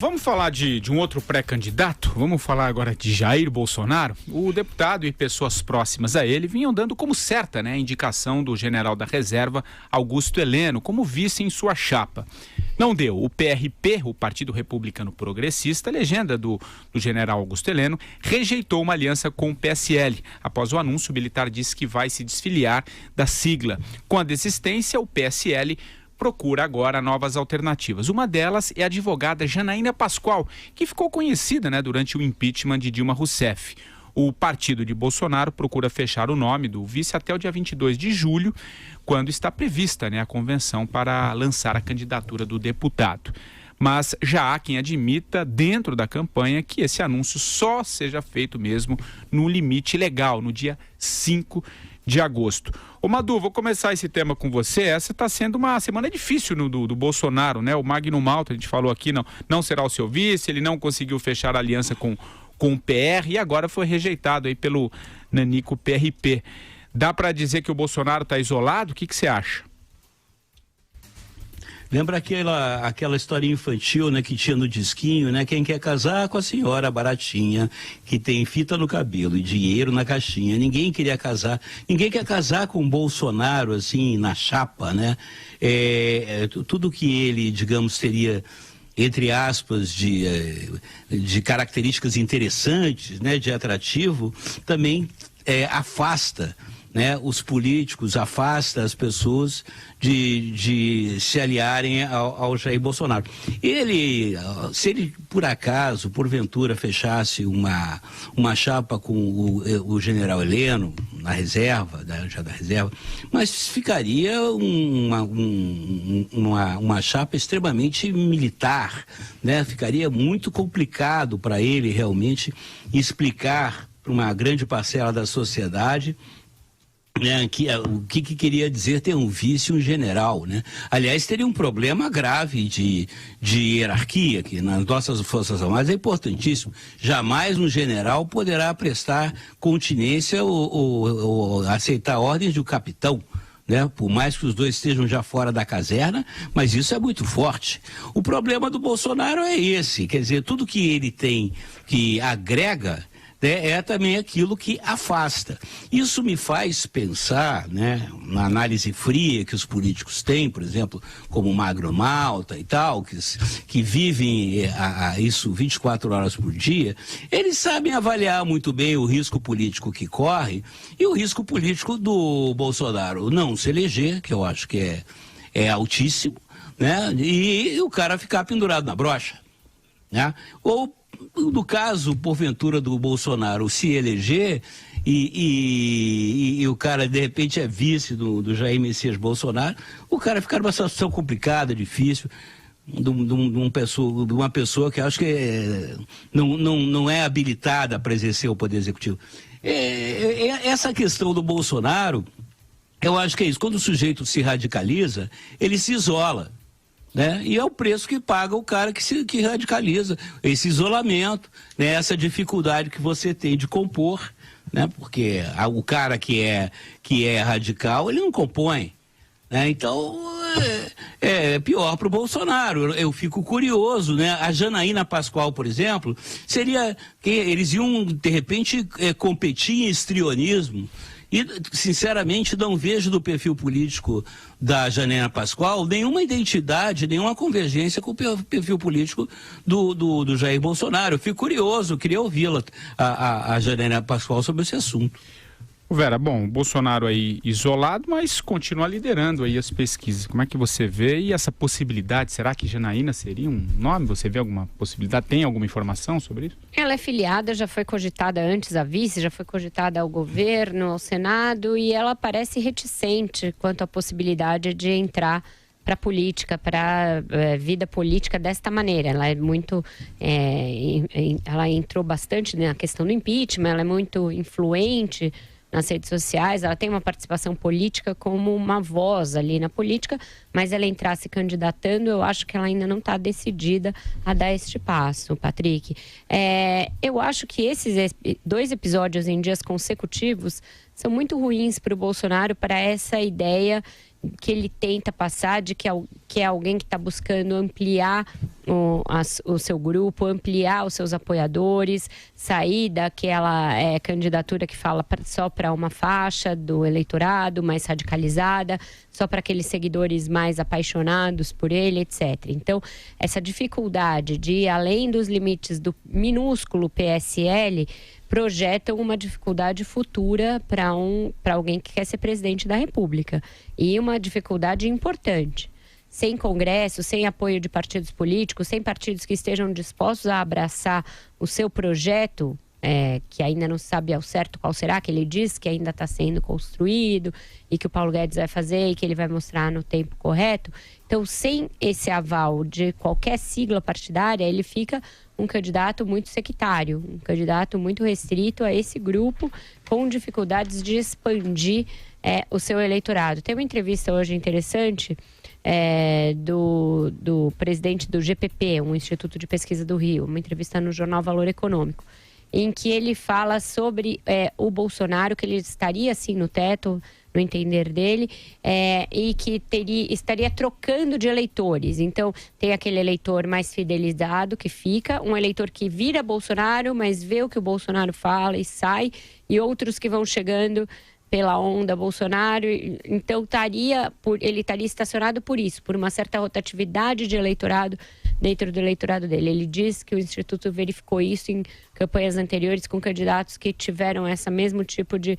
Vamos falar de um outro pré-candidato? Vamos falar agora de Jair Bolsonaro. O deputado e pessoas próximas a ele vinham dando como certa, a indicação do general da reserva, Augusto Heleno, como vice em sua chapa. Não deu. O PRP, o Partido Republicano Progressista, legenda do general Augusto Heleno, rejeitou uma aliança com o PSL. Após o anúncio, o militar disse que vai se desfiliar da sigla. Com a desistência, o PSL procura agora novas alternativas. Uma delas é a advogada Janaína Pascoal, que ficou conhecida durante o impeachment de Dilma Rousseff. O partido de Bolsonaro procura fechar o nome do vice até o dia 22 de julho, quando está prevista a convenção para lançar a candidatura do deputado. Mas já há quem admita, dentro da campanha, que esse anúncio só seja feito mesmo no limite legal, no dia 5 de agosto. Ô Madu, vou começar esse tema com você. Essa está sendo uma semana difícil do Bolsonaro, O Magno Malta, a gente falou aqui, não será o seu vice, ele não conseguiu fechar a aliança com o PR e agora foi rejeitado aí pelo nanico PRP. Dá para dizer que o Bolsonaro está isolado? O que você acha? Lembra aquela historinha infantil, que tinha no disquinho, Quem quer casar com a senhora baratinha, que tem fita no cabelo e dinheiro na caixinha. Ninguém queria casar, ninguém quer casar com o Bolsonaro, assim, na chapa, Tudo que ele, digamos, teria, entre aspas, de características interessantes, de atrativo, também afasta, os políticos, afasta as pessoas de se aliarem ao Jair Bolsonaro. Se ele, por acaso, porventura, fechasse uma chapa com o general Heleno, na reserva, já da reserva, mas ficaria uma chapa extremamente militar, Ficaria muito complicado para ele, realmente, explicar para uma grande parcela da sociedade o que queria dizer ter um vice e um general, Aliás, teria um problema grave de hierarquia, que nas nossas Forças Armadas é importantíssimo. Jamais um general poderá prestar continência ou aceitar ordens de um capitão, Por mais que os dois estejam já fora da caserna, mas isso é muito forte. O problema do Bolsonaro é esse, quer dizer, tudo que ele tem que agrega, é também aquilo que afasta. Isso me faz pensar, na análise fria que os políticos têm, por exemplo, como o Magno Malta e tal, que vivem isso 24 horas por dia, eles sabem avaliar muito bem o risco político que corre e o risco político do Bolsonaro não se eleger, que eu acho que é altíssimo, e o cara ficar pendurado na brocha, Ou no caso, porventura, do Bolsonaro se eleger e o cara, de repente, é vice do Jair Messias Bolsonaro, o cara ficar numa situação complicada, difícil, de uma pessoa que acho que não é habilitada para exercer o poder executivo. Essa questão do Bolsonaro, eu acho que é isso. Quando o sujeito se radicaliza, ele se isola. E é o preço que paga o cara que radicaliza, esse isolamento, essa dificuldade que você tem de compor, porque o cara que é radical, ele não compõe, então é pior para o Bolsonaro. Eu fico curioso, a Janaína Pascoal, por exemplo, seria que eles iam de repente competir em histrionismo. E, sinceramente, não vejo do perfil político da Janaína Pascoal nenhuma identidade, nenhuma convergência com o perfil político do Jair Bolsonaro. Eu fico curioso, queria ouvi-la, a Janaína Pascoal, sobre esse assunto. Vera, bom, o Bolsonaro aí isolado, mas continua liderando aí as pesquisas. Como é que você vê? E essa possibilidade, será que Janaína seria um nome? Você vê alguma possibilidade? Tem alguma informação sobre isso? Ela é filiada, já foi cogitada antes a vice, já foi cogitada ao governo, ao Senado, e ela parece reticente quanto à possibilidade de entrar para a política, para a vida política desta maneira. Ela é muito, ela entrou bastante na questão do impeachment, ela é muito influente nas redes sociais, ela tem uma participação política como uma voz ali na política, mas ela entrar se candidatando, eu acho que ela ainda não está decidida a dar este passo, Patrick. Eu acho que esses 2 episódios em dias consecutivos são muito ruins para o Bolsonaro, para essa ideia que ele tenta passar de que que é alguém que está buscando ampliar o seu grupo, ampliar os seus apoiadores, sair daquela candidatura que fala só para uma faixa do eleitorado mais radicalizada, só para aqueles seguidores mais apaixonados por ele, etc. Então, essa dificuldade de ir além dos limites do minúsculo PSL projetam uma dificuldade futura para alguém que quer ser presidente da República. E uma dificuldade importante. Sem Congresso, sem apoio de partidos políticos, sem partidos que estejam dispostos a abraçar o seu projeto, que ainda não se sabe ao certo qual será, que ele diz que ainda está sendo construído e que o Paulo Guedes vai fazer e que ele vai mostrar no tempo correto. Então, sem esse aval de qualquer sigla partidária, ele fica um candidato muito sectário, um candidato muito restrito a esse grupo, com dificuldades de expandir o seu eleitorado. Tem uma entrevista hoje interessante do presidente do GPP, um Instituto de Pesquisa do Rio, uma entrevista no jornal Valor Econômico, em que ele fala sobre o Bolsonaro, que ele estaria assim no teto, no entender dele, e que estaria trocando de eleitores. Então, tem aquele eleitor mais fidelizado que fica, um eleitor que vira Bolsonaro, mas vê o que o Bolsonaro fala e sai, e outros que vão chegando pela onda Bolsonaro. Então, ele estaria estacionado por isso, por uma certa rotatividade de eleitorado dentro do eleitorado dele. Ele diz que o Instituto verificou isso em campanhas anteriores com candidatos que tiveram esse mesmo tipo de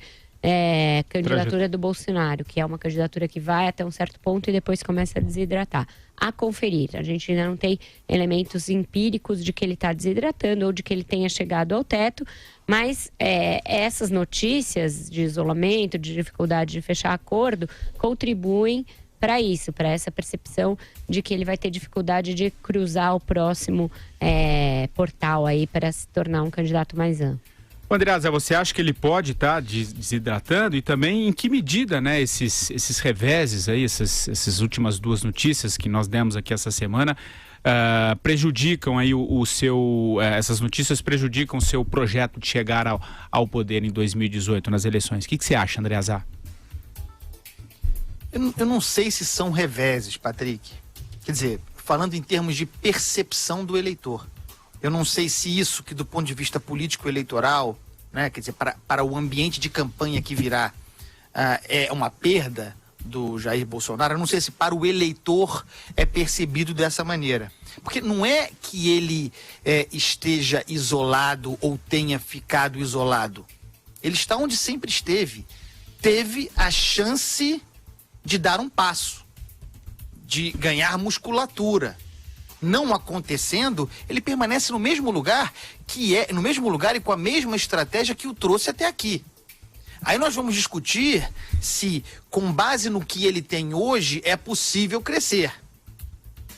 candidatura do Bolsonaro, que é uma candidatura que vai até um certo ponto e depois começa a desidratar. A conferir. A gente ainda não tem elementos empíricos de que ele está desidratando ou de que ele tenha chegado ao teto, mas essas notícias de isolamento, de dificuldade de fechar acordo, contribuem para isso, para essa percepção de que ele vai ter dificuldade de cruzar o próximo portal aí para se tornar um candidato mais amplo. Andreasa, você acha que ele pode estar desidratando? E também em que medida, né, esses reveses aí, essas últimas duas notícias que nós demos aqui essa semana, prejudicam aí essas notícias prejudicam o seu projeto de chegar ao poder em 2018 nas eleições? O que você acha, Andreasa? Eu não sei se são reveses, Patrick. Quer dizer, falando em termos de percepção do eleitor. Eu não sei se isso, que do ponto de vista político-eleitoral, né, quer dizer, para o ambiente de campanha que virá, é uma perda do Jair Bolsonaro. Eu não sei se para o eleitor é percebido dessa maneira. Porque não é que ele esteja isolado ou tenha ficado isolado. Ele está onde sempre esteve. Teve a chance de dar um passo, de ganhar musculatura. Não acontecendo, ele permanece no mesmo lugar e com a mesma estratégia que o trouxe até aqui. Aí nós vamos discutir se, com base no que ele tem hoje, é possível crescer.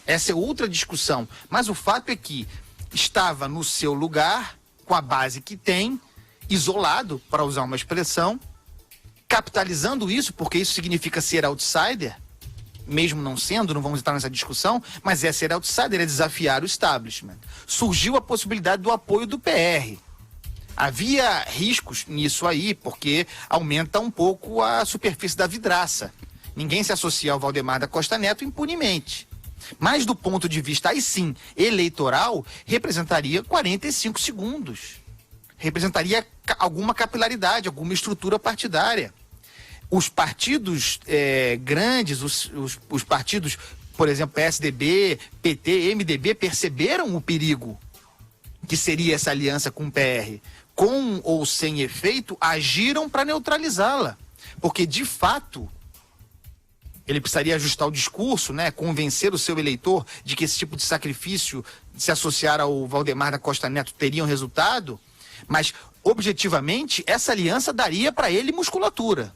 Essa é outra discussão. Mas o fato é que estava no seu lugar, com a base que tem, isolado, para usar uma expressão, capitalizando isso, porque isso significa ser outsider, mesmo não sendo, não vamos entrar nessa discussão, mas é ser outsider, é desafiar o establishment. Surgiu a possibilidade do apoio do PR. Havia riscos nisso aí, porque aumenta um pouco a superfície da vidraça. Ninguém se associa ao Valdemar da Costa Neto impunemente. Mas do ponto de vista, aí sim, eleitoral, representaria 45 segundos. Representaria alguma capilaridade, alguma estrutura partidária. Os partidos grandes, os partidos, por exemplo, PSDB, PT, MDB, perceberam o perigo que seria essa aliança com o PR. Com ou sem efeito, agiram para neutralizá-la. Porque, de fato, ele precisaria ajustar o discurso, né, convencer o seu eleitor de que esse tipo de sacrifício de se associar ao Valdemar da Costa Neto teria um resultado, mas, objetivamente, essa aliança daria para ele musculatura.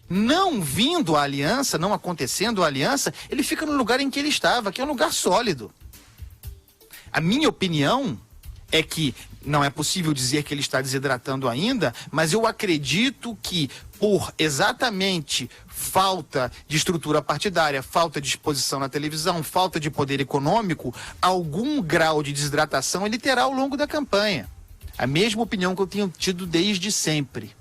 Não vindo a aliança, não acontecendo a aliança, ele fica no lugar em que ele estava, que é um lugar sólido. A minha opinião é que não é possível dizer que ele está desidratando ainda, mas eu acredito que, por exatamente falta de estrutura partidária, falta de exposição na televisão, falta de poder econômico, algum grau de desidratação ele terá ao longo da campanha. A mesma opinião que eu tenho tido desde sempre.